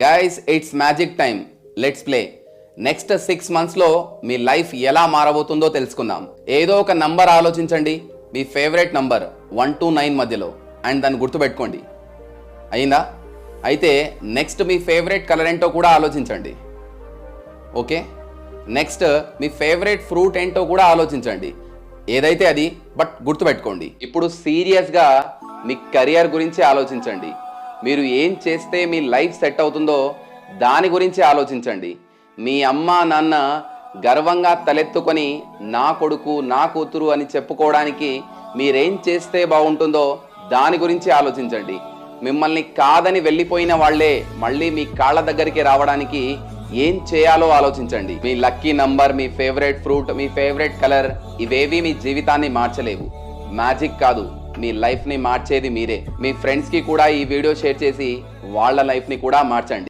Guys it's magic time, let's play. Next 6 monthsలో మీ life ఎలా మారబోతుందో తెలుసుకుందాం. ఏదో ఒక నంబర్ ఆలోచించండి, మీ ఫేవరెట్ నంబర్ 1 to 9 మధ్యలో, అండ్ దాన్ని గుర్తుపెట్టుకోండి. అయిందా? అయితే నెక్స్ట్ మీ ఫేవరెట్ కలర్ ఏంటో కూడా ఆలోచించండి. ఓకే, నెక్స్ట్ మీ ఫేవరెట్ ఫ్రూట్ ఏంటో కూడా ఆలోచించండి. ఏదైతే అది, బట్ గుర్తుపెట్టుకోండి. ఇప్పుడు సీరియస్గా మీ కెరియర్ గురించి ఆలోచించండి. మీరు ఏం చేస్తే మీ లైఫ్ సెట్ అవుతుందో దాని గురించి ఆలోచించండి. మీ అమ్మ నాన్న గర్వంగా తలెత్తుకొని నా కొడుకు నా కూతురు అని చెప్పుకోవడానికి మీరేం చేస్తే బాగుంటుందో దాని గురించి ఆలోచించండి. మిమ్మల్ని కాదని వెళ్ళిపోయిన వాళ్ళే మళ్ళీ మీ కాళ్ళ దగ్గరికి రావడానికి ఏం చేయాలో ఆలోచించండి. మీ లక్కీ నంబర్, మీ ఫేవరెట్ ఫ్రూట్, మీ ఫేవరెట్ కలర్ ఇవేవి మీ జీవితాన్ని మార్చలేవు. మ్యాజిక్ కాదు, మీ లైఫ్ని మార్చేది మీరే. మీ ఫ్రెండ్స్కి కూడా ఈ వీడియో షేర్ చేసి వాళ్ళ లైఫ్ని కూడా మార్చండి.